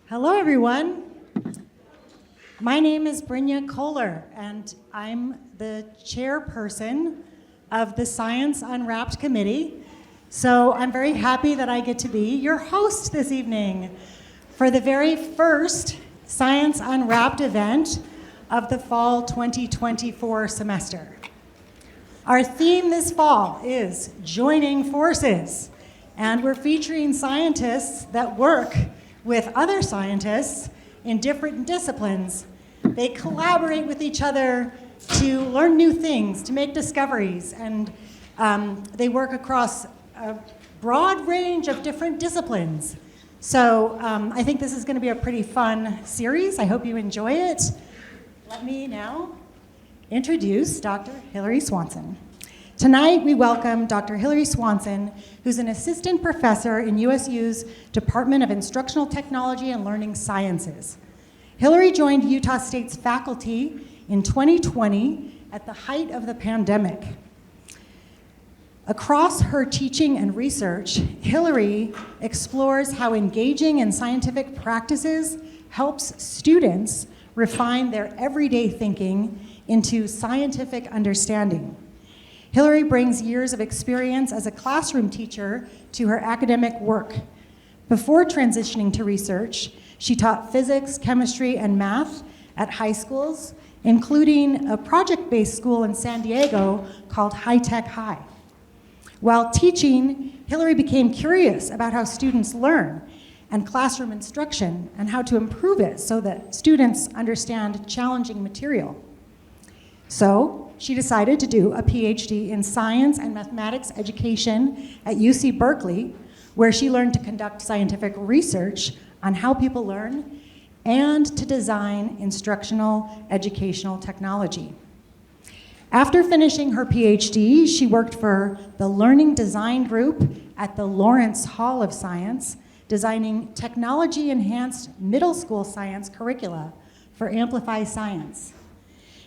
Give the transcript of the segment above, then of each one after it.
Hello, everyone. My name is Brynja Kohler, and I'm the chairperson of the Science Unwrapped committee. So I'm very happy that I get to be your host this evening for the very first Science Unwrapped event of the fall 2024 semester. Our theme this fall is joining forces, and we're featuring scientists that work with other scientists in different disciplines. They collaborate with each other to learn new things, to make discoveries, and they work across a broad range of different disciplines. So I think this is going to be a pretty fun series. I hope you enjoy it. Let me now introduce Dr. Hillary Swanson. Tonight, we welcome Dr. Hillary Swanson, who's an assistant professor in USU's Department of Instructional Technology and Learning Sciences. Hillary joined Utah State's faculty in 2020 at the height of the pandemic. Across her teaching and research, Hillary explores how engaging in scientific practices helps students refine their everyday thinking into scientific understanding. Hillary brings years of experience as a classroom teacher to her academic work. Before transitioning to research, she taught physics, chemistry, and math at high schools, including a project-based school in San Diego called High Tech High. While teaching, Hillary became curious about how students learn and classroom instruction and how to improve it so that students understand challenging material. So she decided to do a PhD in science and mathematics education at UC Berkeley, where she learned to conduct scientific research on how people learn and to design instructional educational technology. After finishing her PhD, she worked for the Learning Design Group at the Lawrence Hall of Science, designing technology-enhanced middle school science curricula for Amplify Science.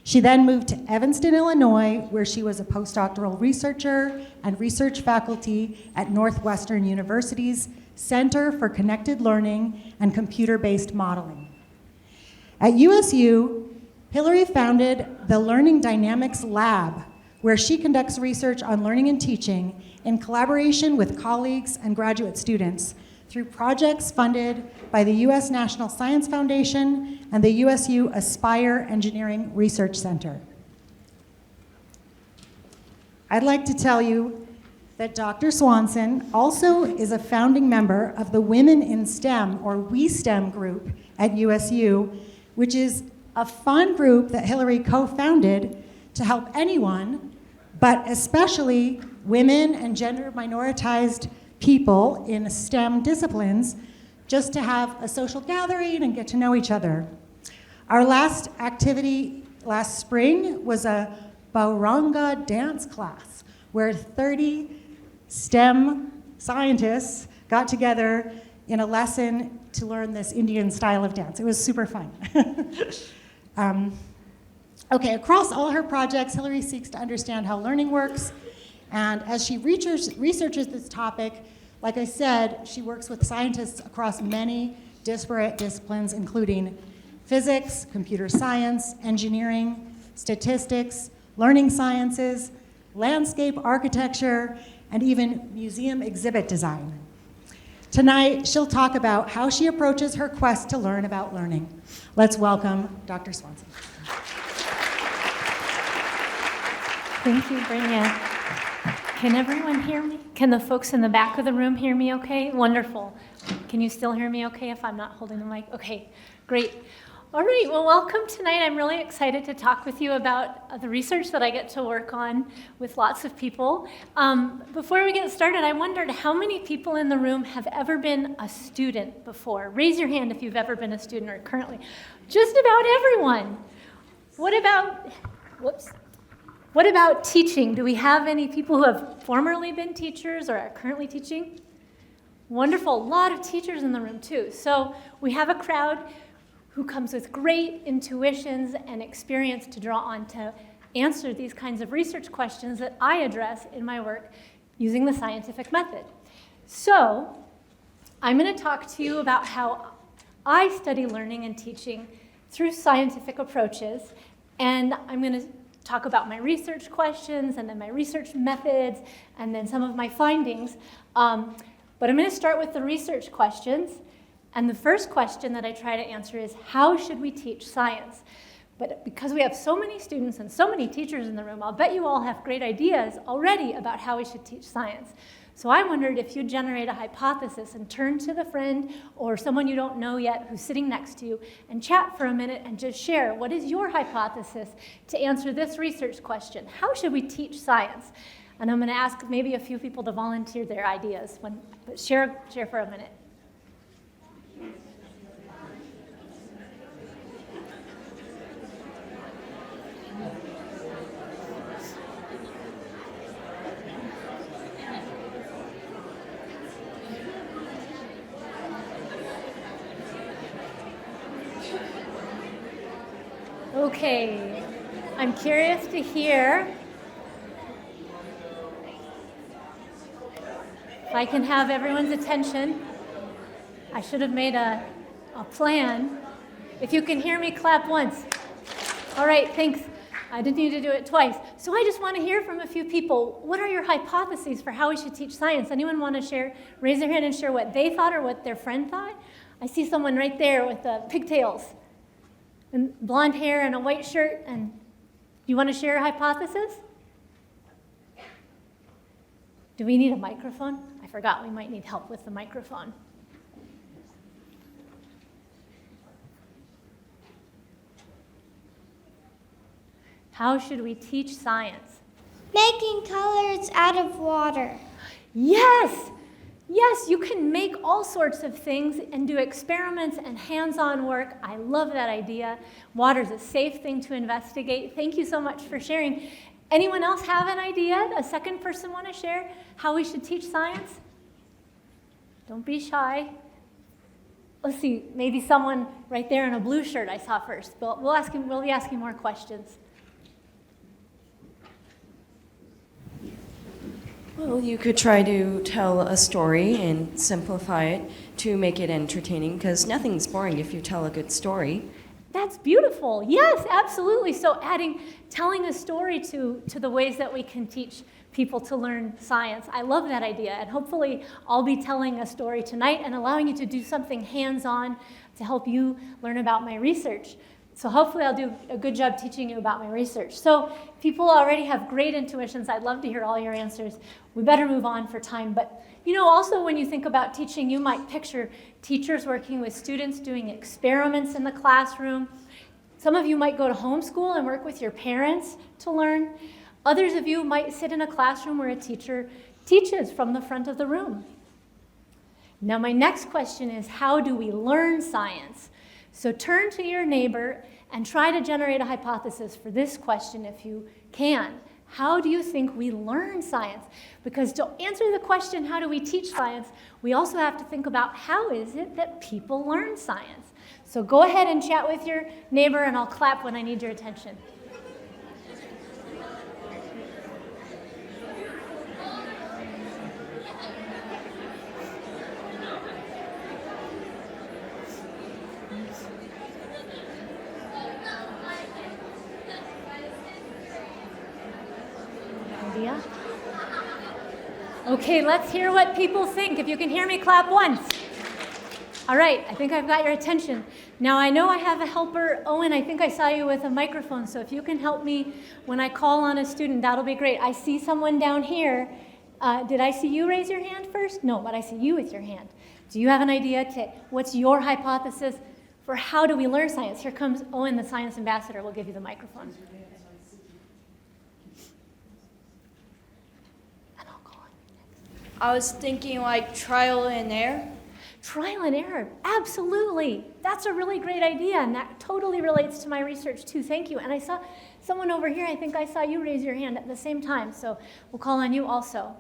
She then moved to Evanston, Illinois, where she was a postdoctoral researcher and research faculty at Northwestern University's Center for Connected Learning and Computer-Based Modeling. At USU, Hillary founded the Learning Dynamics Lab, where she conducts research on learning and teaching in collaboration with colleagues and graduate students through projects funded by the U.S. National Science Foundation and the USU Aspire Engineering Research Center. I'd like to tell you that Dr. Swanson also is a founding member of the Women in STEM, or We STEM group at USU, which is a fun group that Hillary co-founded to help anyone, but especially women and gender minoritized people in STEM disciplines, just to have a social gathering and get to know each other. Our last activity last spring was a Bauranga dance class, where 30 STEM scientists got together in a lesson to learn this Indian style of dance. It was super fun. Okay, across all her projects, Hillary seeks to understand how learning works, and as she researches this topic, like I said, she works with scientists across many disparate disciplines, including physics, computer science, engineering, statistics, learning sciences, landscape architecture, and even museum exhibit design. Tonight, she'll talk about how she approaches her quest to learn about learning. Let's welcome Dr. Swanson. Thank you, Brynja. Can everyone hear me? Can the folks in the back of the room hear me okay? Wonderful. Can you still hear me okay if I'm not holding the mic? Okay, great. All right, well, welcome tonight. I'm really excited to talk with you about the research that I get to work on with lots of people. Before we get started, I wondered how many people in the room have ever been a student before? Raise your hand if you've ever been a student or currently. Just about everyone. What about teaching? Do we have any people who have formerly been teachers or are currently teaching? Wonderful, a lot of teachers in the room too. So we have a crowd who comes with great intuitions and experience to draw on to answer these kinds of research questions that I address in my work using the scientific method. So I'm going to talk to you about how I study learning and teaching through scientific approaches, and I'm going to talk about my research questions and then my research methods and then some of my findings. But I'm going to start with the research questions. And the first question that I try to answer is, how should we teach science? But because we have so many students and so many teachers in the room, I'll bet you all have great ideas already about how we should teach science. So I wondered if you'd generate a hypothesis and turn to the friend or someone you don't know yet who's sitting next to you and chat for a minute and just share, what is your hypothesis to answer this research question? How should we teach science? And I'm going to ask maybe a few people to volunteer their ideas. But share for a minute. Okay, I'm curious to hear if I can have everyone's attention. I should have made a plan. If you can hear me, clap once. All right, thanks. I didn't need to do it twice. So I just want to hear from a few people. What are your hypotheses for how we should teach science? Anyone want to share? Raise their hand and share what they thought or what their friend thought. I see someone right there with the pigtails and blonde hair and a white shirt. And you want to share a hypothesis? Do we need a microphone? I forgot we might need help with the microphone. How should we teach science? Making colors out of water. Yes! Yes, you can make all sorts of things and do experiments and hands-on work. I love that idea. Water's a safe thing to investigate. Thank you so much for sharing. Anyone else have an idea? A second person want to share how we should teach science? Don't be shy. Let's see, maybe someone right there in a blue shirt I saw first. We'll be asking more questions. Well, you could try to tell a story and simplify it to make it entertaining, because nothing's boring if you tell a good story. That's beautiful. Yes, absolutely. So telling a story to the ways that we can teach people to learn science. I love that idea. And hopefully I'll be telling a story tonight and allowing you to do something hands-on to help you learn about my research. So hopefully I'll do a good job teaching you about my research. So people already have great intuitions. I'd love to hear all your answers. We better move on for time. But also when you think about teaching, you might picture teachers working with students doing experiments in the classroom. Some of you might go to homeschool and work with your parents to learn. Others of you might sit in a classroom where a teacher teaches from the front of the room. Now my next question is, how do we learn science? So turn to your neighbor and try to generate a hypothesis for this question if you can. How do you think we learn science? Because to answer the question, how do we teach science, we also have to think about how is it that people learn science? So go ahead and chat with your neighbor and I'll clap when I need your attention. Okay, let's hear what people think. If you can hear me, clap once. All right, I think I've got your attention. Now, I know I have a helper. Owen, I think I saw you with a microphone, so if you can help me when I call on a student, that'll be great. I see someone down here. Did I see you raise your hand first? No, but I see you with your hand. Do you have an idea what's your hypothesis for how do we learn science? Here comes Owen, the science ambassador. We'll give you the microphone. I was thinking like trial and error. Trial and error, absolutely. That's a really great idea, and that totally relates to my research too. Thank you. And I saw someone over here, I think I saw you raise your hand at the same time, so we'll call on you also.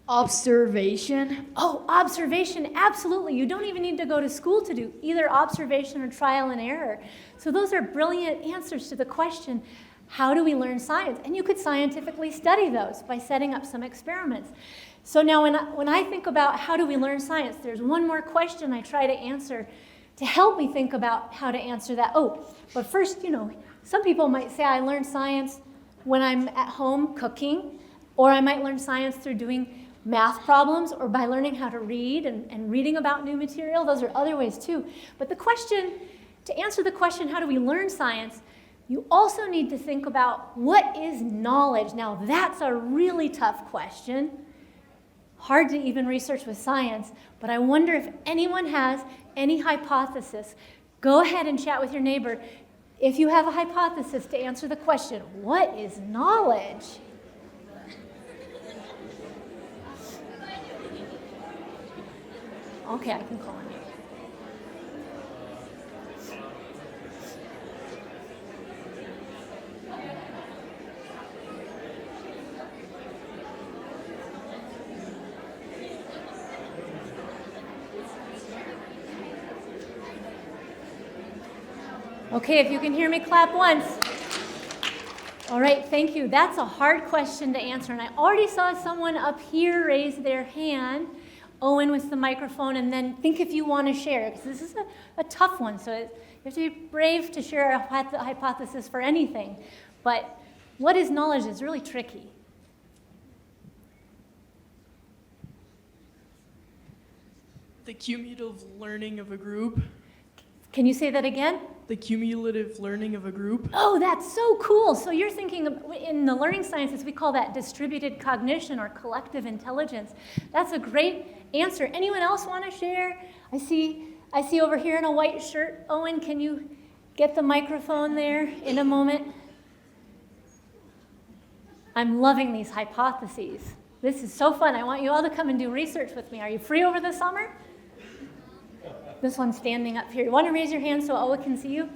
Observation. Oh, observation, absolutely. You don't even need to go to school to do either observation or trial and error. So those are brilliant answers to the question, how do we learn science? And you could scientifically study those by setting up some experiments. So now when I think about how do we learn science, there's one more question I try to answer to help me think about how to answer that. Oh, but first, some people might say I learn science when I'm at home cooking, or I might learn science through doing math problems or by learning how to read and reading about new material. Those are other ways too. But to answer the question, how do we learn science, you also need to think about what is knowledge. Now that's a really tough question. Hard to even research with science, but I wonder if anyone has any hypothesis. Go ahead and chat with your neighbor if you have a hypothesis to answer the question, what is knowledge? Okay, I can call on you. Okay, if you can hear me, clap once. All right, thank you. That's a hard question to answer, and I already saw someone up here raise their hand. Owen with the microphone, and then think if you want to share, because this is a tough one, so you have to be brave to share a hypothesis for anything. But what is knowledge is really tricky. The cumulative learning of a group. Can you say that again? The cumulative learning of a group. Oh, that's so cool. So you're thinking in the learning sciences, we call that distributed cognition or collective intelligence. That's a great answer. Anyone else want to share? I see over here in a white shirt. Owen, can you get the microphone there in a moment? I'm loving these hypotheses. This is so fun. I want you all to come and do research with me. Are you free over the summer? This one's standing up here. You want to raise your hand so Owen can see you?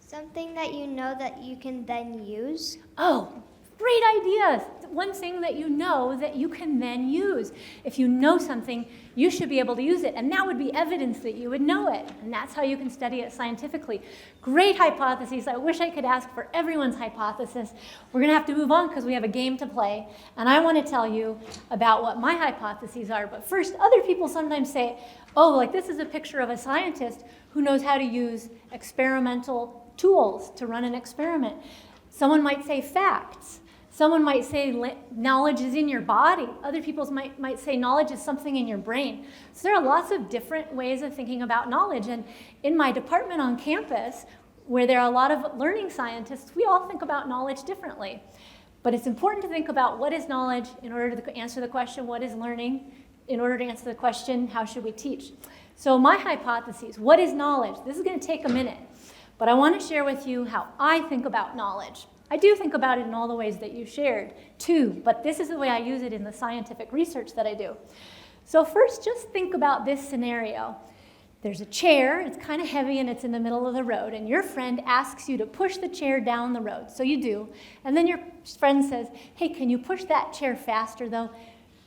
Something that you know that you can then use. Oh, great idea. One thing that you know that you can then use. If you know something, you should be able to use it, and that would be evidence that you would know it, and that's how you can study it scientifically. Great hypotheses. I wish I could ask for everyone's hypothesis. We're going to have to move on because we have a game to play, and I want to tell you about what my hypotheses are. But first, other people sometimes say, oh, like this is a picture of a scientist who knows how to use experimental tools to run an experiment. Someone might say facts. Someone might say knowledge is in your body. Other people might say knowledge is something in your brain. So there are lots of different ways of thinking about knowledge. And in my department on campus, where there are a lot of learning scientists, we all think about knowledge differently. But it's important to think about what is knowledge in order to answer the question, what is learning? In order to answer the question, how should we teach? So my hypotheses, what is knowledge? This is going to take a minute. But I want to share with you how I think about knowledge. I do think about it in all the ways that you shared, too, but this is the way I use it in the scientific research that I do. So first, just think about this scenario. There's a chair, it's kind of heavy, and it's in the middle of the road, and your friend asks you to push the chair down the road. So you do, and then your friend says, hey, can you push that chair faster, though?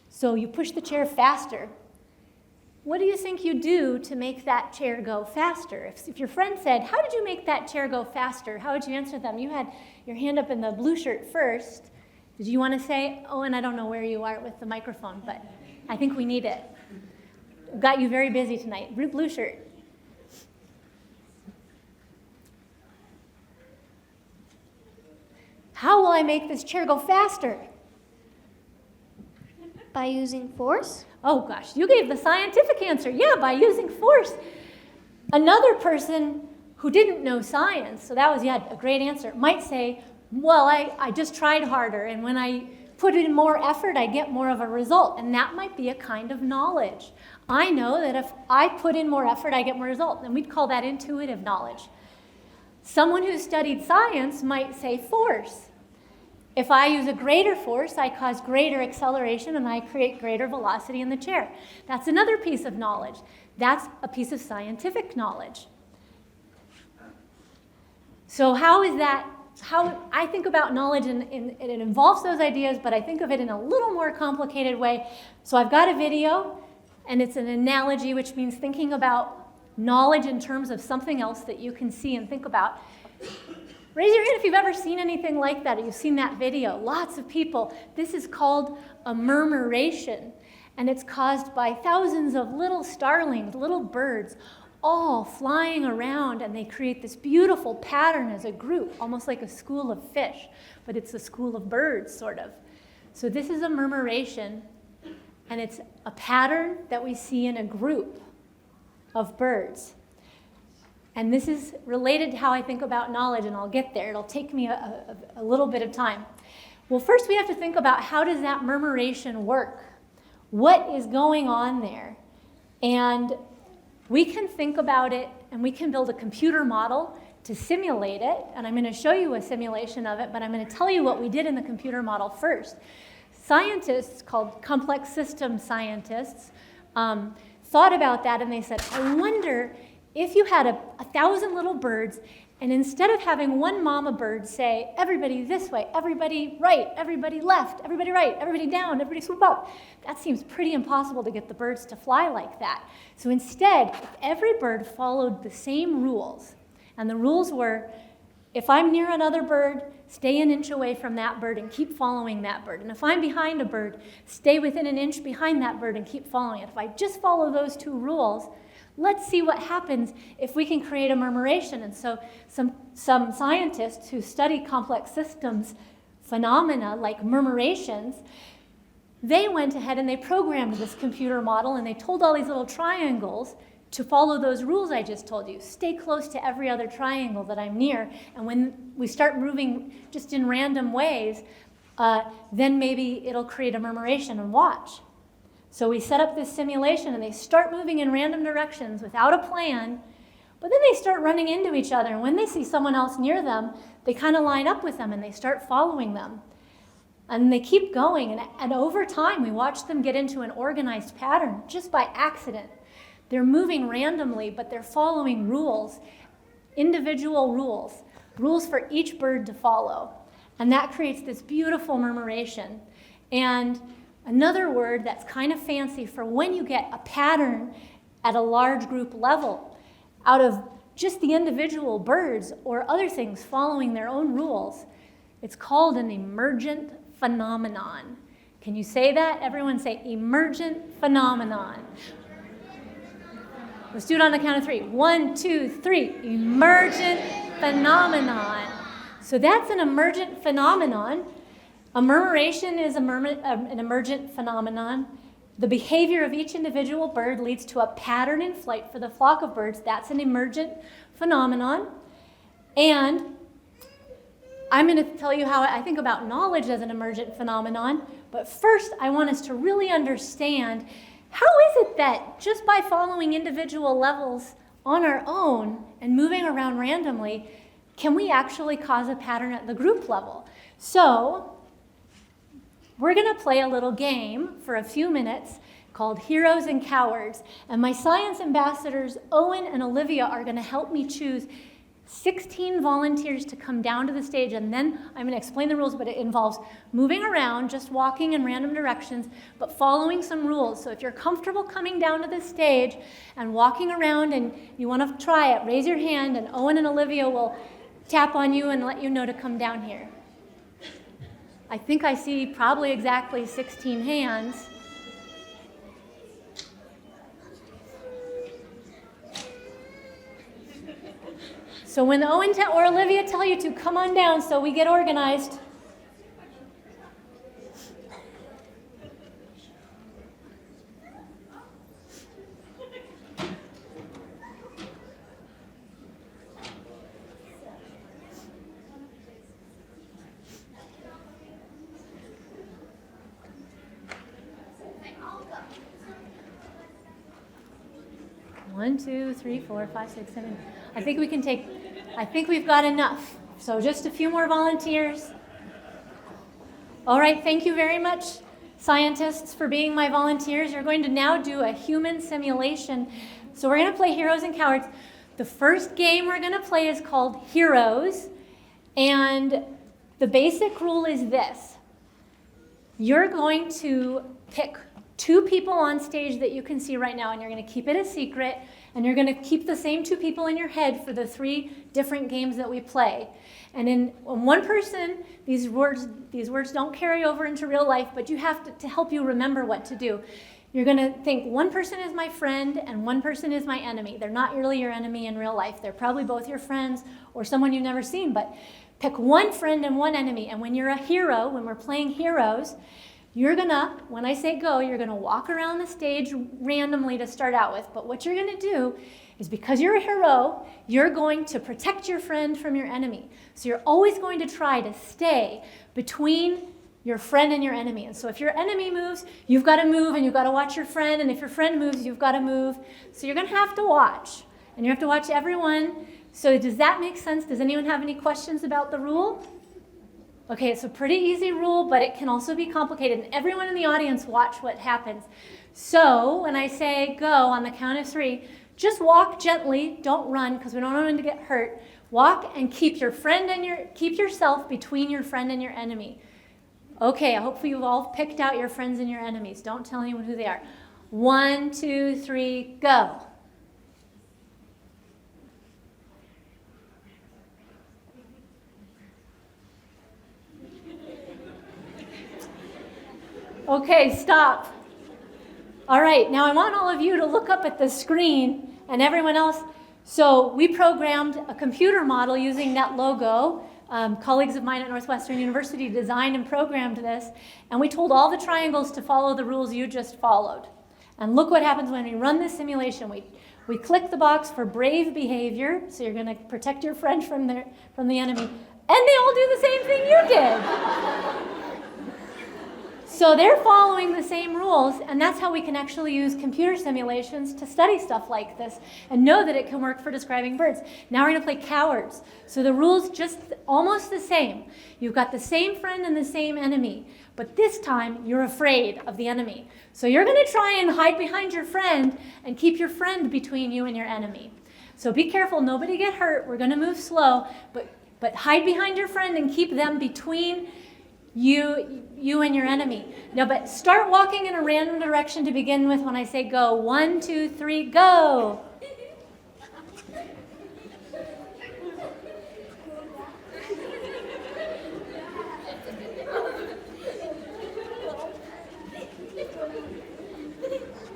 So you push the chair faster. What do you think you do to make that chair go faster? If your friend said, how did you make that chair go faster? How would you answer them? You had your hand up in the blue shirt first. Did you want to say, oh, and I don't know where you are with the microphone, but I think we need it. Got you very busy tonight. Blue shirt. How will I make this chair go faster? By using force? Oh gosh, you gave the scientific answer. Yeah, by using force. Another person who didn't know science, so that was, a great answer, might say, well, I just tried harder, and when I put in more effort, I get more of a result, and that might be a kind of knowledge. I know that if I put in more effort, I get more result, and we'd call that intuitive knowledge. Someone who studied science might say force. If I use a greater force, I cause greater acceleration and I create greater velocity in the chair. That's another piece of knowledge. That's a piece of scientific knowledge. So how I think about knowledge, and it involves those ideas, but I think of it in a little more complicated way. So I've got a video. And it's an analogy, which means thinking about knowledge in terms of something else that you can see and think about. Raise your hand if you've ever seen anything like that, or you've seen that video. Lots of people. This is called a murmuration, and it's caused by thousands of little starlings, little birds, all flying around, and they create this beautiful pattern as a group, almost like a school of fish, but it's a school of birds, sort of. So this is a murmuration, and it's a pattern that we see in a group of birds. And this is related to how I think about knowledge, and I'll get there. It'll take me a little bit of time. Well, first we have to think about, how does that murmuration work? What is going on there? And we can think about it, and we can build a computer model to simulate it. And I'm going to show you a simulation of it, but I'm going to tell you what we did in the computer model first. Scientists, called complex system scientists, thought about that, and they said, I wonder if you had 1,000 little birds, and instead of having one mama bird say, everybody this way, everybody right, everybody left, everybody right, everybody down, everybody swoop up, that seems pretty impossible to get the birds to fly like that. So instead, if every bird followed the same rules, and the rules were, if I'm near another bird, stay an inch away from that bird and keep following that bird. And if I'm behind a bird, stay within an inch behind that bird and keep following it. If I just follow those two rules, let's see what happens if we can create a murmuration. And so some scientists who study complex systems phenomena like murmurations, they went ahead and they programmed this computer model, and they told all these little triangles to follow those rules I just told you. Stay close to every other triangle that I'm near, and when we start moving just in random ways, then maybe it'll create a murmuration, and watch. So we set up this simulation, and they start moving in random directions without a plan, but then they start running into each other, and when they see someone else near them, they kind of line up with them, and they start following them. And they keep going, and over time, we watch them get into an organized pattern just by accident. They're moving randomly, but they're following rules, individual rules, rules for each bird to follow. And that creates this beautiful murmuration. And another word that's kind of fancy for when you get a pattern at a large group level out of just the individual birds or other things following their own rules, it's called an emergent phenomenon. Can you say that? Everyone say emergent phenomenon. Let's do it on the count of 3. 1, 2, 3. Emergent phenomenon. So that's an emergent phenomenon. A murmuration is an emergent phenomenon. The behavior of each individual bird leads to a pattern in flight for the flock of birds. That's an emergent phenomenon. And I'm going to tell you how I think about knowledge as an emergent phenomenon. But first, I want us to really understand, how is it that just by following individual levels on our own and moving around randomly, can we actually cause a pattern at the group level? So we're going to play a little game for a few minutes called Heroes and Cowards. And my science ambassadors, Owen and Olivia, are going to help me choose 16 volunteers to come down to the stage, and then I'm going to explain the rules, but it involves moving around, just walking in random directions, but following some rules. So if you're comfortable coming down to the stage and walking around and you want to try it, raise your hand, and Owen and Olivia will tap on you and let you know to come down here. I think I see probably exactly 16 hands. So when Owen or Olivia tell you to, come on down so we get organized. One, two, three, 4, 5, 6, 7. I think we've got enough. So just a few more volunteers. All right, thank you very much, scientists, for being my volunteers. You're going to now do a human simulation. So we're going to play Heroes and Cowards. The first game we're going to play is called Heroes. And the basic rule is this. You're going to pick 2 people on stage that you can see right now, and you're going to keep it a secret, and you're going to keep the same 2 people in your head for the 3 different games that we play. And in one person, these words don't carry over into real life, but you have to help you remember what to do. You're going to think one person is my friend and one person is my enemy. They're not really your enemy in real life. They're probably both your friends or someone you've never seen, but pick one friend and one enemy. And when you're a hero, when we're playing heroes, you're gonna, when I say go, you're gonna walk around the stage randomly to start out with. But what you're gonna do is, because you're a hero, you're going to protect your friend from your enemy. So you're always going to try to stay between your friend and your enemy. And so if your enemy moves, you've got to move and you've got to watch your friend. And if your friend moves, you've got to move. So you're going to have to watch. And you have to watch everyone. So does that make sense? Does anyone have any questions about the rule? Okay, it's a pretty easy rule, but it can also be complicated. And everyone in the audience watch what happens. So when I say go on the count of 3, just walk gently. Don't run, because we don't want anyone to get hurt. Walk and keep yourself between your friend and your enemy. Okay, hopefully you've all picked out your friends and your enemies. Don't tell anyone who they are. 1, 2, 3, go. Okay, stop. All right, now I want all of you to look up at the screen and everyone else. So we programmed a computer model using NetLogo. Colleagues of mine at Northwestern University designed and programmed this, and we told all the triangles to follow the rules you just followed. And look what happens when we run this simulation. We click the box for brave behavior, so you're going to protect your friend from the enemy, and they all do the same thing you did. So they're following the same rules, and that's how we can actually use computer simulations to study stuff like this and know that it can work for describing birds. Now we're going to play cowards. So the rules just almost the same. You've got the same friend and the same enemy, but this time you're afraid of the enemy. So you're going to try and hide behind your friend and keep your friend between you and your enemy. So be careful, nobody get hurt. We're going to move slow, but hide behind your friend and keep them between you and your enemy. Now, but start walking in a random direction to begin with when I say go. 1, 2, 3, go.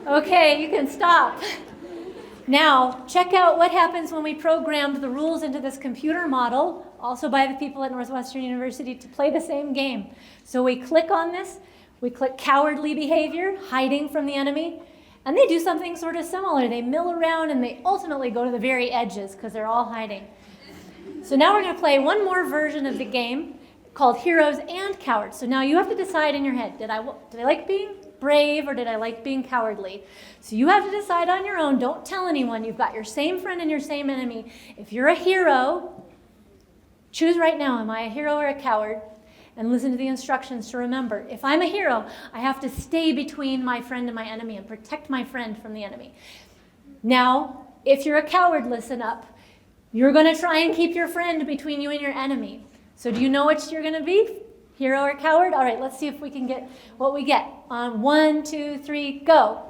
Okay, you can stop. Now, check out what happens when we programmed the rules into this computer model, also by the people at Northwestern University, to play the same game. So we click on this, we click cowardly behavior, hiding from the enemy, and they do something sort of similar. They mill around and they ultimately go to the very edges because they're all hiding. So now we're going to play one more version of the game called Heroes and Cowards. So now you have to decide in your head, did I like being brave or did I like being cowardly? So you have to decide on your own. Don't tell anyone. You've got your same friend and your same enemy. If you're a hero, choose right now, am I a hero or a coward? And listen to the instructions to remember. If I'm a hero, I have to stay between my friend and my enemy and protect my friend from the enemy. Now, if you're a coward, listen up. You're going to try and keep your friend between you and your enemy. So do you know which you're going to be? Hero or coward? All right, let's see if we can get what we get. On 1, 2, 3, go.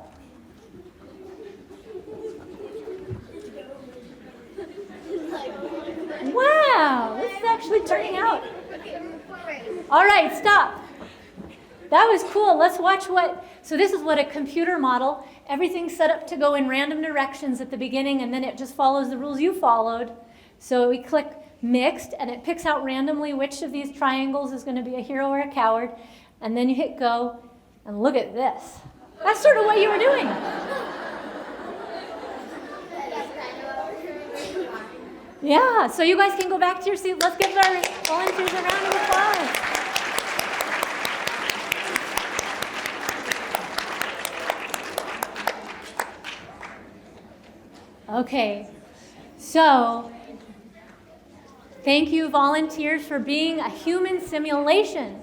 Wow, this is actually turning out. All right, stop. That was cool. Let's watch so this is what a computer model, everything's set up to go in random directions at the beginning, and then it just follows the rules you followed. So we click mixed, and it picks out randomly which of these triangles is going to be a hero or a coward, and then you hit go, and look at this. That's sort of what you were doing. Yeah, so you guys can go back to your seat. Let's give our volunteers a round of applause. Okay, so thank you, volunteers, for being a human simulation.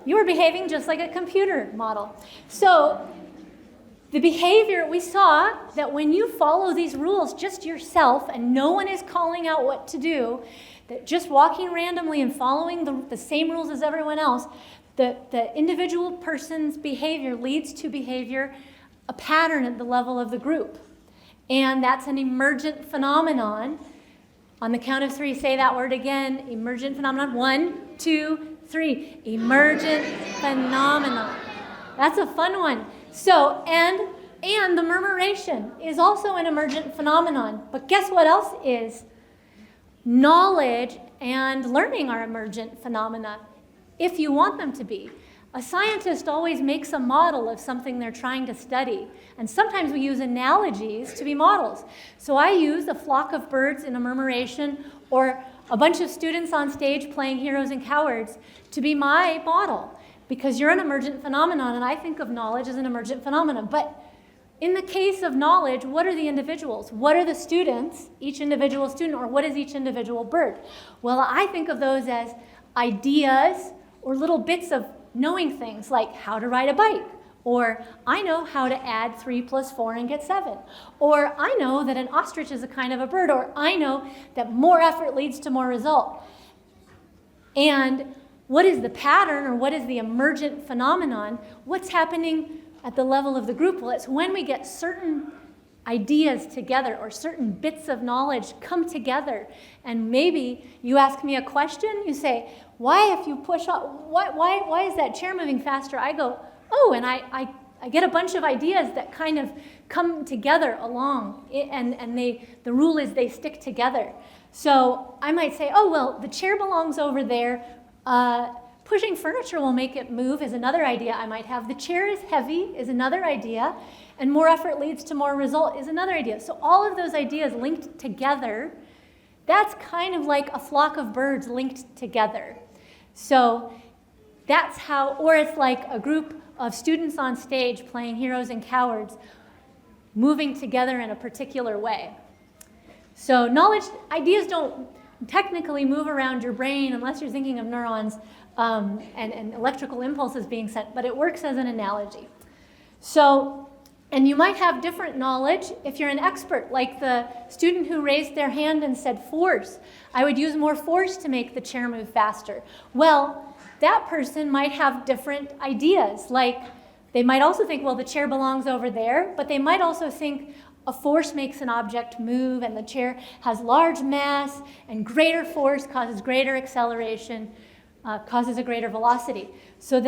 You were behaving just like a computer model. So the behavior, we saw that when you follow these rules just yourself and no one is calling out what to do, that just walking randomly and following the same rules as everyone else, the individual person's behavior leads to behavior, a pattern at the level of the group. And that's an emergent phenomenon. On the count of 3, say that word again, emergent phenomenon. 1, 2, 3, emergent phenomenon. That's a fun one. So, and the murmuration is also an emergent phenomenon. But guess what else is? Knowledge and learning are emergent phenomena, if you want them to be. A scientist always makes a model of something they're trying to study. And sometimes we use analogies to be models. So I use a flock of birds in a murmuration or a bunch of students on stage playing heroes and cowards to be my model, because you're an emergent phenomenon, and I think of knowledge as an emergent phenomenon. But in the case of knowledge, what are the individuals? What are the students, each individual student, or what is each individual bird? Well, I think of those as ideas or little bits of knowing things, like how to ride a bike, or I know how to add 3 + 4 and get 7, or I know that an ostrich is a kind of a bird, or I know that more effort leads to more result. And what is the pattern, or what is the emergent phenomenon? What's happening at the level of the group? Well, it's when we get certain ideas together or certain bits of knowledge come together. And maybe you ask me a question, you say, why if you push up, why is that chair moving faster? I go, oh, and I get a bunch of ideas that kind of come together along, and the rule is they stick together. So I might say, oh, well, the chair belongs over there. Pushing furniture will make it move is another idea I might have. The chair is heavy is another idea. And more effort leads to more result is another idea. So all of those ideas linked together, that's kind of like a flock of birds linked together. So that's how, or it's like a group of students on stage playing heroes and cowards, moving together in a particular way. So knowledge, ideas don't technically move around your brain unless you're thinking of neurons and electrical impulses being sent, but it works as an analogy. So, and you might have different knowledge if you're an expert, like the student who raised their hand and said force. I would use more force to make the chair move faster. Well, that person might have different ideas. Like, they might also think, well, the chair belongs over there, but they might also think a force makes an object move, and the chair has large mass, and greater force causes greater acceleration, causes a greater velocity. So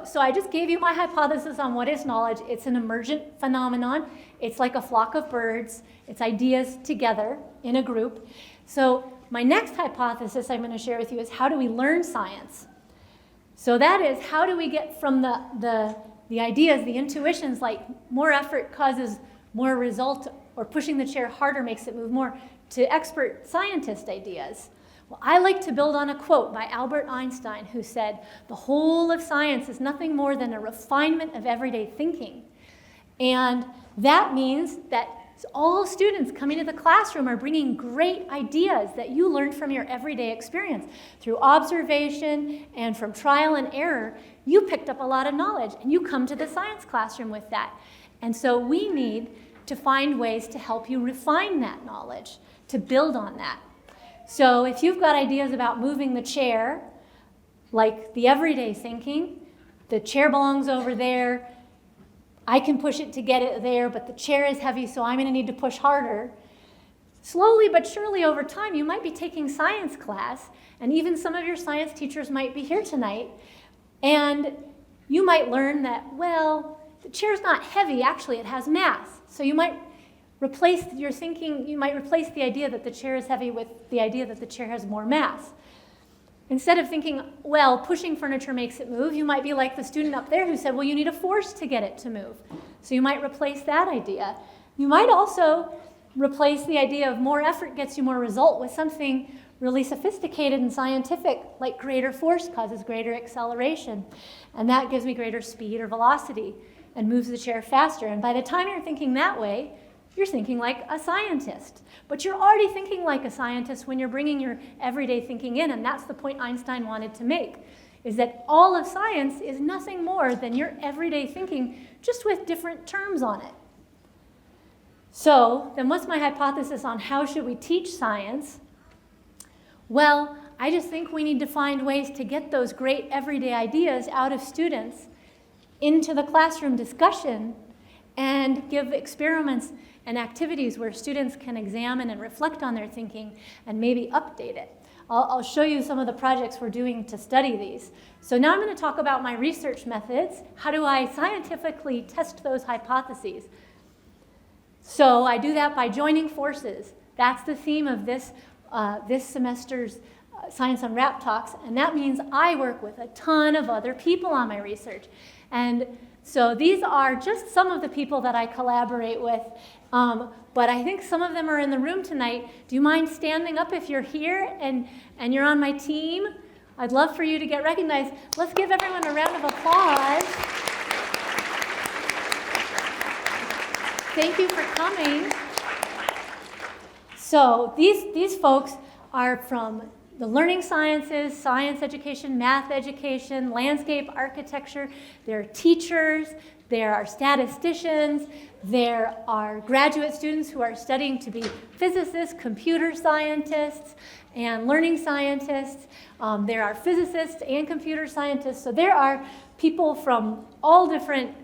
so I just gave you my hypothesis on what is knowledge. It's an emergent phenomenon. It's like a flock of birds. It's ideas together in a group. So my next hypothesis I'm going to share with you is, how do we learn science? So that is, how do we get from the ideas, the intuitions, like more effort causes more result, or pushing the chair harder makes it move more, to expert scientist ideas? Well, I like to build on a quote by Albert Einstein, who said, "The whole of science is nothing more than a refinement of everyday thinking." And that means that all students coming to the classroom are bringing great ideas that you learned from your everyday experience. Through observation and from trial and error, you picked up a lot of knowledge, and you come to the science classroom with that. And so we need to find ways to help you refine that knowledge, to build on that. So if you've got ideas about moving the chair, like the everyday thinking, the chair belongs over there, I can push it to get it there, but the chair is heavy, so I'm going to need to push harder. Slowly but surely over time, you might be taking science class, and even some of your science teachers might be here tonight, and you might learn that, well, the chair's not heavy, actually it has mass. So you might replace your thinking, you might replace the idea that the chair is heavy with the idea that the chair has more mass. Instead of thinking, well, pushing furniture makes it move, you might be like the student up there who said, well, you need a force to get it to move. So you might replace that idea. You might also replace the idea of more effort gets you more result with something really sophisticated and scientific, like greater force causes greater acceleration. And that gives me greater speed or velocity and moves the chair faster. And by the time you're thinking that way, you're thinking like a scientist. But you're already thinking like a scientist when you're bringing your everyday thinking in, and that's the point Einstein wanted to make, is that all of science is nothing more than your everyday thinking, just with different terms on it. So then what's my hypothesis on how should we teach science? Well, I just think we need to find ways to get those great everyday ideas out of students into the classroom discussion and give experiments and activities where students can examine and reflect on their thinking and maybe update it. I'll show you some of the projects we're doing to study these. So now I'm going to talk about my research methods. How do I scientifically test those hypotheses? So I do that by joining forces. That's the theme of this semester's Science Unwrapped talks, and that means I work with a ton of other people on my research. And so these are just some of the people that I collaborate with, but I think some of them are in the room tonight. Do you mind standing up if you're here and you're on my team? I'd love for you to get recognized. Let's give everyone a round of applause. Thank you for coming. So these folks are from the learning sciences, science education, math education, landscape architecture. They're teachers, there are statisticians, there are graduate students who are studying to be physicists, computer scientists, and learning scientists. There are physicists and computer scientists. So there are people from all different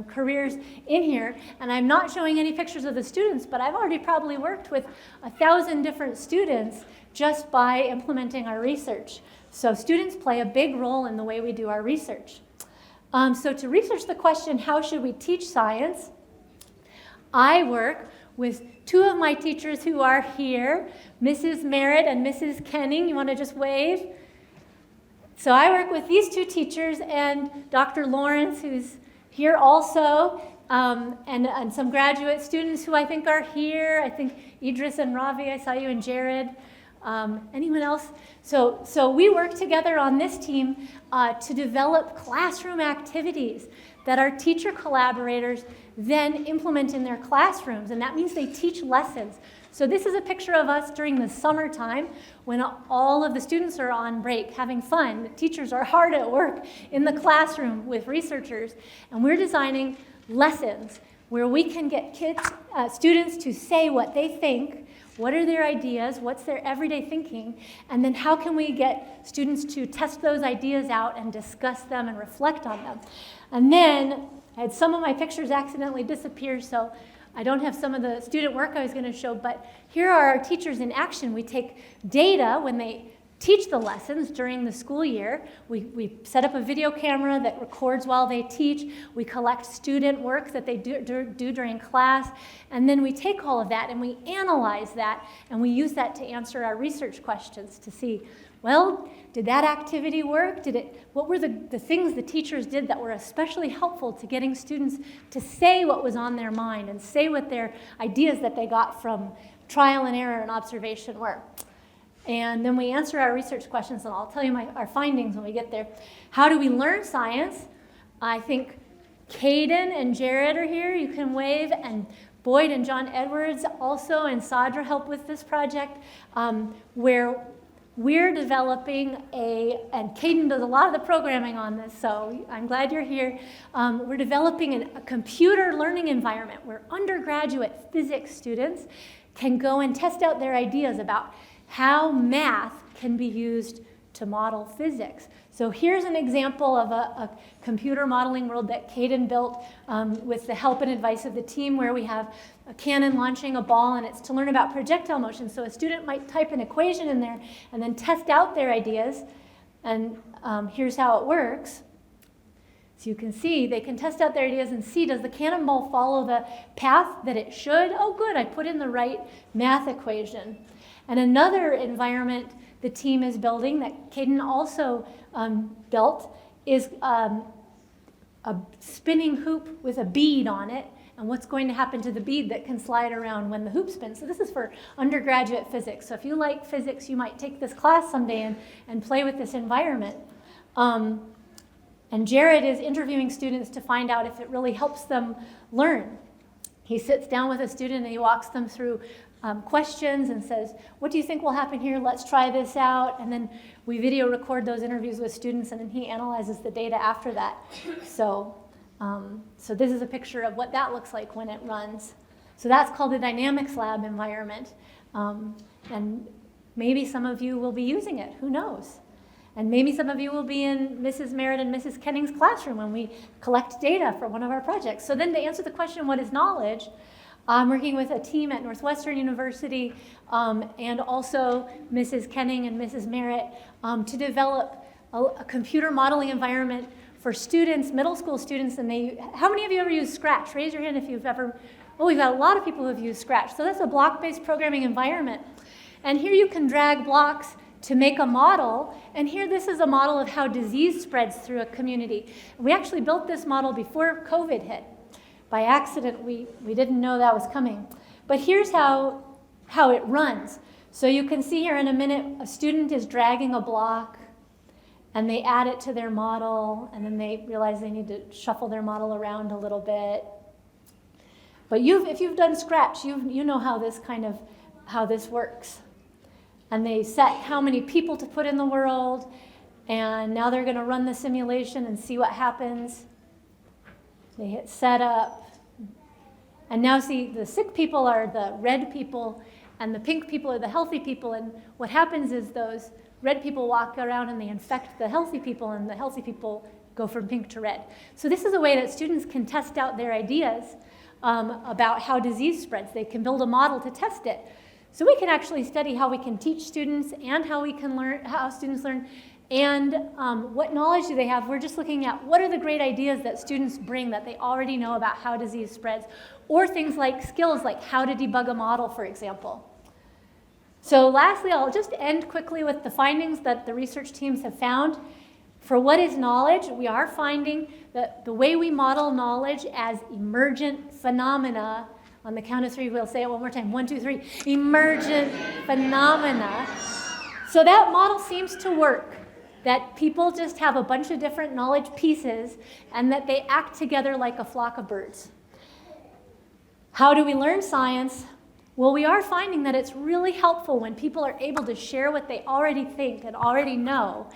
careers in here, and I'm not showing any pictures of the students, but I've already probably worked with 1,000 different students just by implementing our research. So students play a big role in the way we do our research. So to research the question, how should we teach science? I work with two of my teachers who are here, Mrs. Merritt and Mrs. Kenning. You want to just wave? So I work with these two teachers and Dr. Lawrence, who's here also, and some graduate students who I think are here. I think Idris and Ravi, I saw you, and Jared. Anyone else? So we work together on this team to develop classroom activities that our teacher collaborators then implement in their classrooms, and that means they teach lessons. So this is a picture of us during the summertime when all of the students are on break having fun. The teachers are hard at work in the classroom with researchers, and we're designing lessons where we can get students to say what they think, what are their ideas, what's their everyday thinking, and then how can we get students to test those ideas out and discuss them and reflect on them. And then I had some of my pictures accidentally disappear, so I don't have some of the student work I was going to show, but here are our teachers in action. We take data when they teach the lessons during the school year. We set up a video camera that records while they teach. We collect student work that they do during class, and then we take all of that and we analyze that, and we use that to answer our research questions to see, well, did that activity work? What were the things the teachers did that were especially helpful to getting students to say what was on their mind and say what their ideas that they got from trial and error and observation were? And then we answer our research questions, and I'll tell you our findings when we get there. How do we learn science? I think Caden and Jared are here. You can wave. And Boyd and John Edwards also, and Sadra help with this project, where we're developing and Caden does a lot of the programming on this, so I'm glad you're here. We're developing a computer learning environment where undergraduate physics students can go and test out their ideas about how math can be used to model physics. So here's an example of a computer modeling world that Caden built with the help and advice of the team, where we have a cannon launching a ball, and it's to learn about projectile motion. So a student might type an equation in there and then test out their ideas. And here's how it works. So you can see they can test out their ideas and see, does the cannonball follow the path that it should? Oh, good, I put in the right math equation. And another environment the team is building that Caden also built is a spinning hoop with a bead on it, and what's going to happen to the bead that can slide around when the hoop spins. So this is for undergraduate physics. So if you like physics, you might take this class someday and play with this environment. And Jared is interviewing students to find out if it really helps them learn. He sits down with a student and he walks them through questions and says, what do you think will happen here? Let's try this out. And then we video record those interviews with students, and then he analyzes the data after that. So this is a picture of what that looks like when it runs. So that's called the Dynamics Lab environment. And Maybe some of you will be using it, who knows? And maybe some of you will be in Mrs. Merritt and Mrs. Kenning's classroom when we collect data for one of our projects. So then to answer the question, what is knowledge? I'm working with a team at Northwestern University and also Mrs. Kenning and Mrs. Merritt to develop a computer modeling environment for students, middle school students. And how many of you ever used Scratch? Raise your hand if you've ever, oh, we've got a lot of people who have used Scratch. So that's a block-based programming environment. And here you can drag blocks to make a model. And here this is a model of how disease spreads through a community. We actually built this model before COVID hit. By accident, we didn't know that was coming. But here's how it runs. So you can see here in a minute, a student is dragging a block, and they add it to their model, and then they realize they need to shuffle their model around a little bit. But if you've done Scratch, you know how this works. And they set how many people to put in the world, and now they're going to run the simulation and see what happens. They hit setup. And now see, the sick people are the red people, and the pink people are the healthy people. And what happens is those red people walk around and they infect the healthy people, and the healthy people go from pink to red. So this is a way that students can test out their ideas about how disease spreads. They can build a model to test it. So we can actually study how we can teach students and how we can learn, how students learn, and what knowledge do they have. We're just looking at what are the great ideas that students bring that they already know about how disease spreads, or things like skills like how to debug a model, for example. So lastly, I'll just end quickly with the findings that the research teams have found. For what is knowledge, we are finding that the way we model knowledge as emergent phenomena, on the count of three, we'll say it one more time. 1, 2, 3. Emergent phenomena. So that model seems to work, that people just have a bunch of different knowledge pieces and that they act together like a flock of birds. How do we learn science? Well, we are finding that it's really helpful when people are able to share what they already think and already know,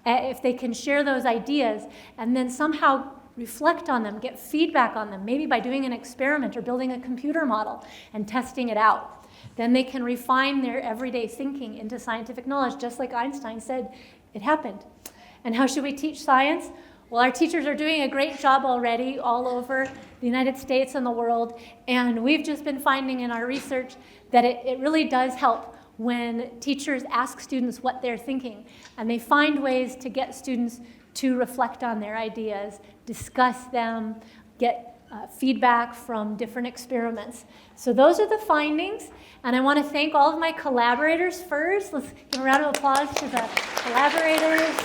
if they can share those ideas and then somehow reflect on them, get feedback on them, maybe by doing an experiment or building a computer model and testing it out. Then they can refine their everyday thinking into scientific knowledge, just like Einstein said it happened. And how should we teach science? Well, our teachers are doing a great job already all over the United States and the world, and we've just been finding in our research that it really does help when teachers ask students what they're thinking, and they find ways to get students to reflect on their ideas, discuss them, get feedback from different experiments. So those are the findings, and I want to thank all of my collaborators first. Let's give a round of applause to the collaborators.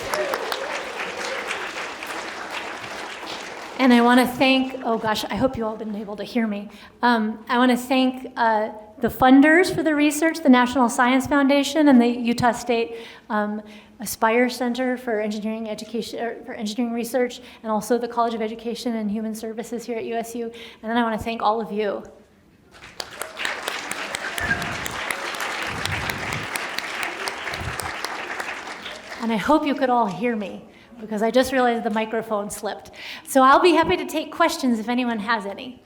And I want to thank, oh gosh, I hope you all have been able to hear me. I want to thank the funders for the research, the National Science Foundation and the Utah State Aspire Center for Engineering Education, for Engineering Research, and also the College of Education and Human Services here at USU. And then I want to thank all of you. And I hope you could all hear me, because I just realized the microphone slipped. So I'll be happy to take questions if anyone has any.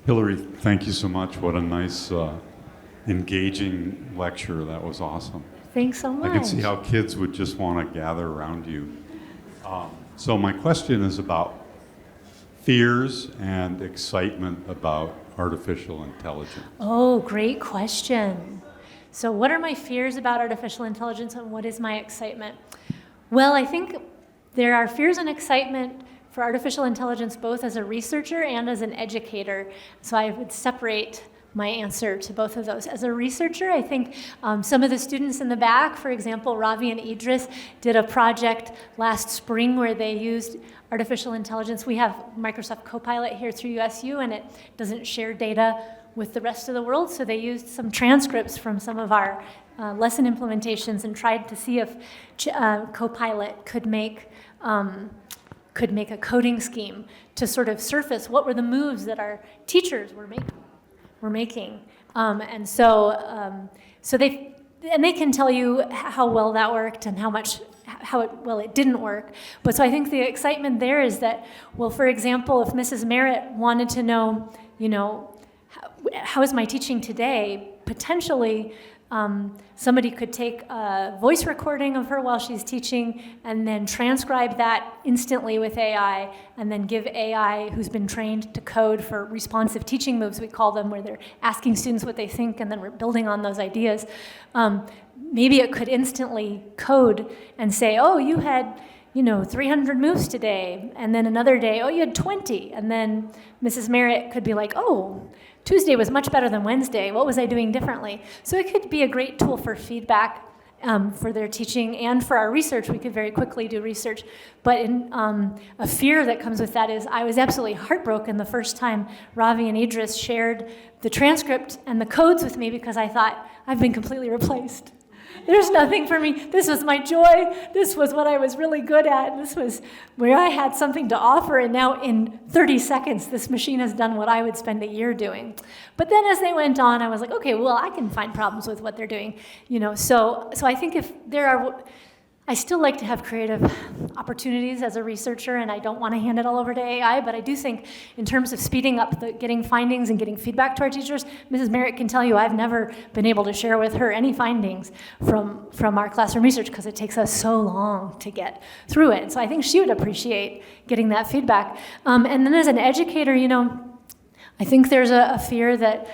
Hillary, thank you so much. What a nice, engaging lecture. That was awesome. Thanks so much. I can see how kids would just want to gather around you. So my question is about fears and excitement about artificial intelligence. Oh, great question. So what are my fears about artificial intelligence and what is my excitement? Well, I think there are fears and excitement for artificial intelligence both as a researcher and as an educator. So I would separate my answer to both of those. As a researcher, I think some of the students in the back, for example, Ravi and Idris, did a project last spring where they used artificial intelligence. We have Microsoft Copilot here through USU, and it doesn't share data with the rest of the world, so they used some transcripts from some of our lesson implementations and tried to see if Copilot could make a coding scheme to sort of surface what were the moves that our teachers were making. And so they can tell you how well that worked and how well it didn't work. But so I think the excitement there is that, well, for example, if Mrs. Merritt wanted to know, how is my teaching today? Potentially, Somebody could take a voice recording of her while she's teaching and then transcribe that instantly with AI, and then give AI, who's been trained to code for responsive teaching moves, we call them, where they're asking students what they think and then we're building on those ideas. Maybe it could instantly code and say, oh, you had 300 moves today, and then another day, oh, you had 20, and then Mrs. Merritt could be like, oh, Tuesday was much better than Wednesday. What was I doing differently? So it could be a great tool for feedback for their teaching and for our research. We could very quickly do research. But a fear that comes with that is I was absolutely heartbroken the first time Ravi and Idris shared the transcript and the codes with me, because I thought, I've been completely replaced. There's nothing for me. This was my joy. This was what I was really good at. This was where I had something to offer. And now in 30 seconds, this machine has done what I would spend a year doing. But then as they went on, I was like, okay, well, I can find problems with what they're doing. So I think if there are, I still like to have creative opportunities as a researcher, and I don't want to hand it all over to AI, but I do think in terms of speeding up getting findings and getting feedback to our teachers, Mrs. Merritt can tell you I've never been able to share with her any findings from our classroom research because it takes us so long to get through it. So I think she would appreciate getting that feedback. And then as an educator, I think there's a fear that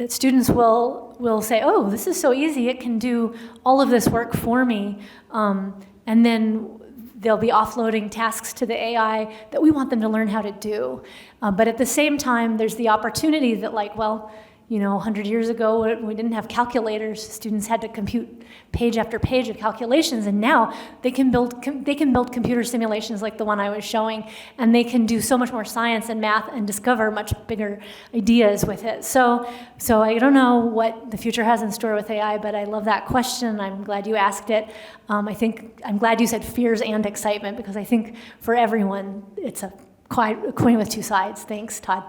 students will say, oh, this is so easy, it can do all of this work for me, and then they'll be offloading tasks to the AI that we want them to learn how to do. But at the same time, there's the opportunity that 100 years ago, when we didn't have calculators, students had to compute page after page of calculations, and now they can build computer simulations like the one I was showing, and they can do so much more science and math and discover much bigger ideas with it. So I don't know what the future has in store with AI, but I love that question. I'm glad you asked it. I'm glad you said fears and excitement, because I think for everyone, it's a coin with two sides. Thanks, Todd.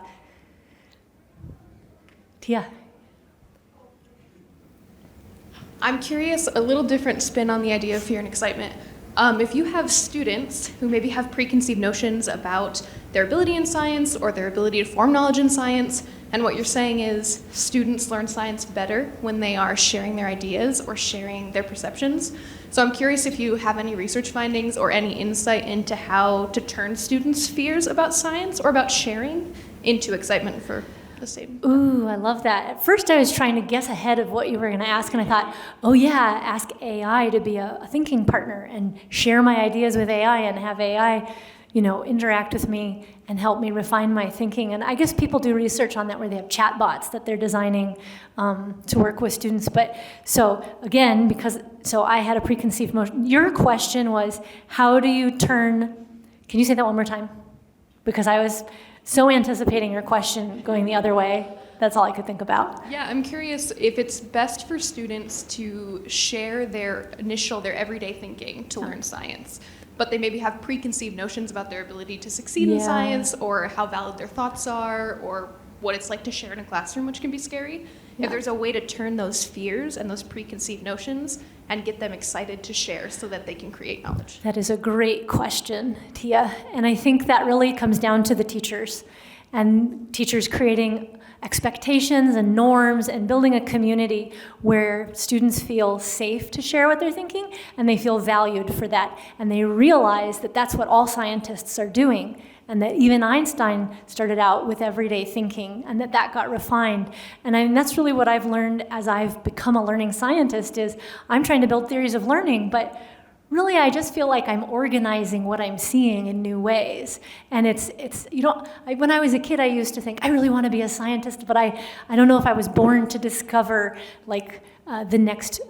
Tia. I'm curious, a little different spin on the idea of fear and excitement. If you have students who maybe have preconceived notions about their ability in science or their ability to form knowledge in science, and what you're saying is students learn science better when they are sharing their ideas or sharing their perceptions. So I'm curious if you have any research findings or any insight into how to turn students' fears about science or about sharing into excitement for the same. Ooh, I love that. At first I was trying to guess ahead of what you were going to ask, and I thought, oh yeah, ask AI to be a thinking partner and share my ideas with AI and have AI, interact with me and help me refine my thinking. And I guess people do research on that where they have chatbots that they're designing to work with students. But so again, so I had a preconceived notion. Your question was, how do you turn, can you say that one more time? Because I was so anticipating your question going the other way. That's all I could think about. Yeah, I'm curious if it's best for students to share their everyday thinking to learn science, but they maybe have preconceived notions about their ability to succeed in science, or how valid their thoughts are, or what it's like to share in a classroom, which can be scary. Yeah. If there's a way to turn those fears and those preconceived notions and get them excited to share so that they can create knowledge. That is a great question, Tia. And I think that really comes down to the teachers, and teachers creating expectations and norms and building a community where students feel safe to share what they're thinking and they feel valued for that. And they realize that that's what all scientists are doing, and that even Einstein started out with everyday thinking, and that got refined. And that's really what I've learned as I've become a learning scientist is I'm trying to build theories of learning, but really I just feel like I'm organizing what I'm seeing in new ways. And when I was a kid, I used to think, I really want to be a scientist, but I don't know if I was born to discover the next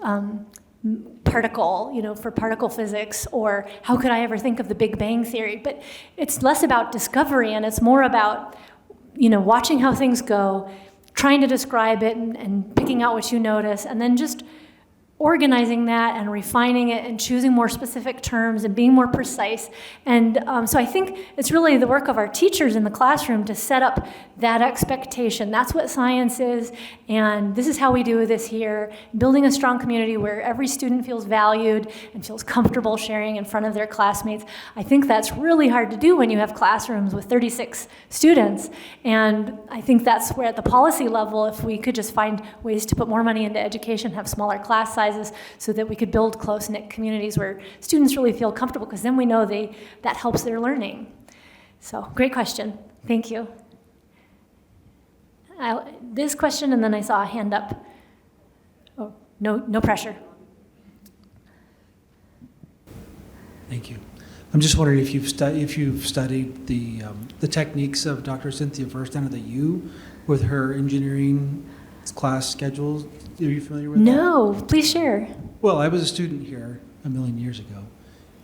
particle, for particle physics, or how could I ever think of the Big Bang Theory? But it's less about discovery, and it's more about, watching how things go, trying to describe it and picking out what you notice, and then just organizing that and refining it and choosing more specific terms and being more precise. And so I think it's really the work of our teachers in the classroom to set up that expectation. That's what science is, and this is how we do this here. Building a strong community where every student feels valued and feels comfortable sharing in front of their classmates. I think that's really hard to do when you have classrooms with 36 students. And I think that's where at the policy level, if we could just find ways to put more money into education, have smaller class sizes, so that we could build close-knit communities where students really feel comfortable, because then we know that helps their learning. So, great question. Thank you. This question, and then I saw a hand up. Oh, no pressure. Thank you. I'm just wondering if you've studied the techniques of Dr. Cynthia First down at the U with her engineering class schedules. Are you familiar with that? No, please share. Well, I was a student here a million years ago,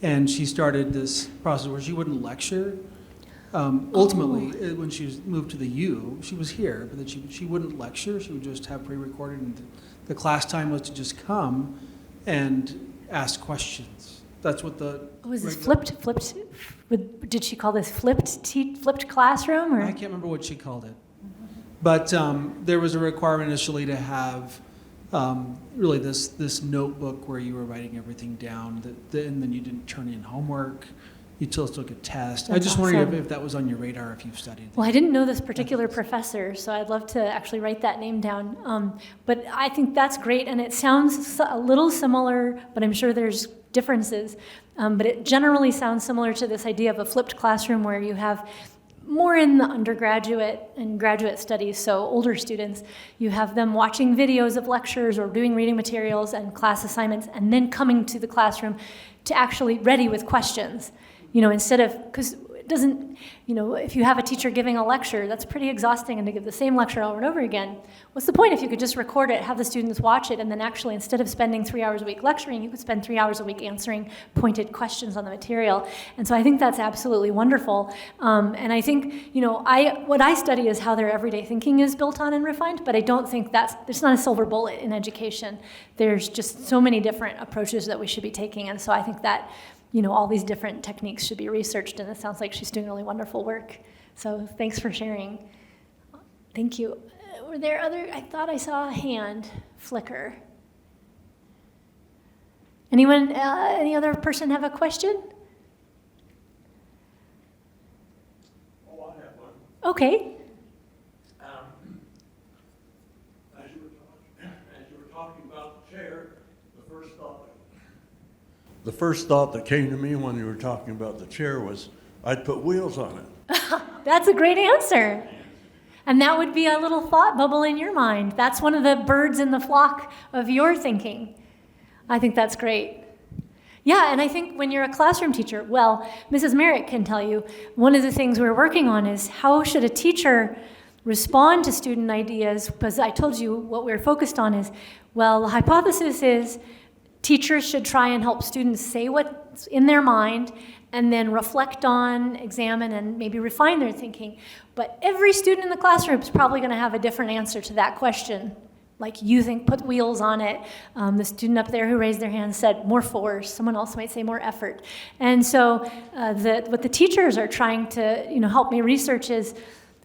and she started this process where she wouldn't lecture. Ultimately, when she moved to the U, she was here, but then she wouldn't lecture. She would just have pre-recorded, and the class time was to just come and ask questions. That's what the... Was this flipped? Did she call this flipped classroom? Or? I can't remember what she called it. But there was a requirement initially to have really this notebook where you were writing everything down, and then you didn't turn in homework. You still took a test. I just wondered if that was on your radar, if you've studied that. Well, I didn't know this particular professor, so I'd love to actually write that name down. But I think that's great, and it sounds a little similar, but I'm sure there's differences. But it generally sounds similar to this idea of a flipped classroom where you have more in the undergraduate and graduate studies, so older students, you have them watching videos of lectures or doing reading materials and class assignments, and then coming to the classroom to actually ready with questions. Instead of, because it doesn't, if you have a teacher giving a lecture, that's pretty exhausting, and to give the same lecture over and over again. What's the point if you could just record it, have the students watch it, and then actually, instead of spending 3 hours a week lecturing, you could spend 3 hours a week answering pointed questions on the material. And so I think that's absolutely wonderful. And I think, what I study is how their everyday thinking is built on and refined, but I don't think there's not a silver bullet in education. There's just so many different approaches that we should be taking, and so I think that all these different techniques should be researched, and it sounds like she's doing really wonderful work. So thanks for sharing. Thank you. Were there I thought I saw a hand flicker. Anyone, any other person have a question? Oh, I have one. Okay. As you were talking about the chair, the first thought that came to me when you were talking about the chair was, I'd put wheels on it. That's a great answer. And that would be a little thought bubble in your mind. That's one of the birds in the flock of your thinking. I think that's great. Yeah, and I think when you're a classroom teacher, well, Mrs. Merritt can tell you, one of the things we're working on is how should a teacher respond to student ideas? Because I told you what we're focused on is, well, the hypothesis is teachers should try and help students say what's in their mind and then reflect on, examine, and maybe refine their thinking. But every student in the classroom is probably going to have a different answer to that question. Like you think, put wheels on it. The student up there who raised their hand said more force. Someone else might say more effort. And so what the teachers are trying to help me research is,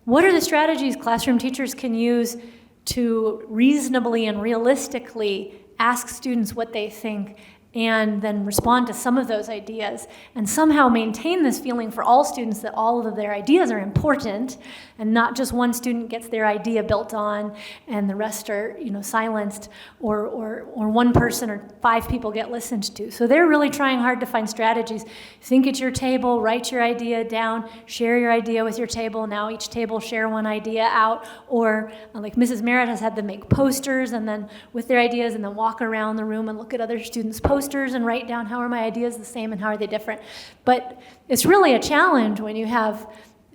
what are the strategies classroom teachers can use to reasonably and realistically ask students what they think and then respond to some of those ideas and somehow maintain this feeling for all students that all of their ideas are important and not just one student gets their idea built on and the rest are silenced or one person or 5 people get listened to. So they're really trying hard to find strategies. Think at your table, write your idea down, share your idea with your table. Now each table share one idea out, or like Mrs. Merritt has had them make posters and then with their ideas and then walk around the room and look at other students' posters and write down how are my ideas the same and how are they different. But it's really a challenge when you have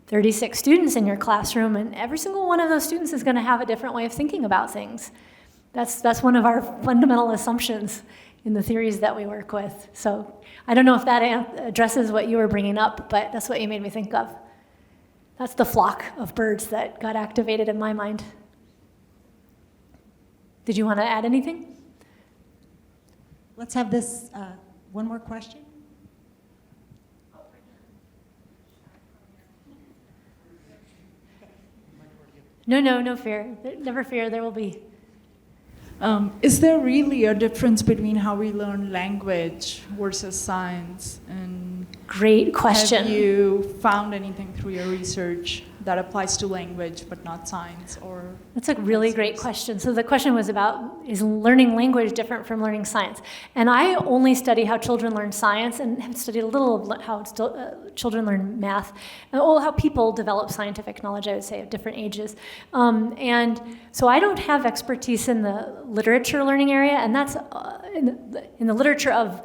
36 students in your classroom and every single one of those students is going to have a different way of thinking about things. That's one of our fundamental assumptions in the theories that we work with. So I don't know if that addresses what you were bringing up, but that's what you made me think of. That's the flock of birds that got activated in my mind. Did you want to add anything? Let's have this, one more question. No fear. Never fear, there will be. Is there really a difference between how we learn language versus science? And Great question. have you found anything through your research that applies to language but not science? Or That's a really great question. So the question was about, is learning language different from learning science? And I only study how children learn science and have studied a little of how children learn math, and how people develop scientific knowledge, I would say, at different ages. And so I don't have expertise in the literature learning area, and that's in the literature of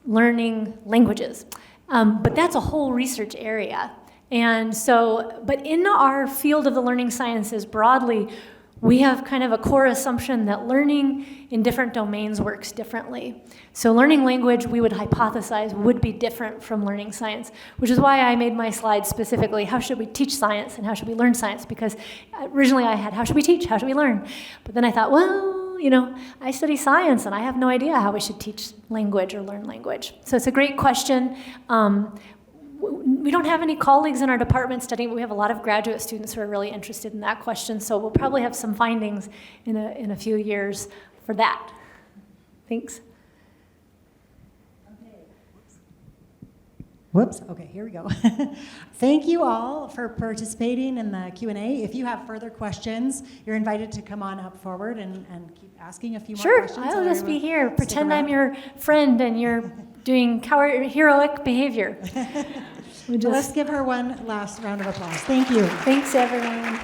learning languages. But that's a whole research area. And so, but in our field of the learning sciences broadly, we have kind of a core assumption that learning in different domains works differently. So learning language, we would hypothesize, would be different from learning science, which is why I made my slide specifically, how should we teach science and how should we learn science? Because originally I had, how should we teach, how should we learn? But then I thought, well, I study science and I have no idea how we should teach language or learn language. So it's a great question. We don't have any colleagues in our department studying, but we have a lot of graduate students who are really interested in that question, so we'll probably have some findings in a few years for that. Thanks. Whoops, okay, here we go. Thank you all for participating in the Q&A. If you have further questions, you're invited to come on up forward and keep asking a few more questions. Sure, I'll just be here. Pretend I'm your friend and you're doing heroic behavior. Let's give her one last round of applause. Thank you. Thanks, everyone.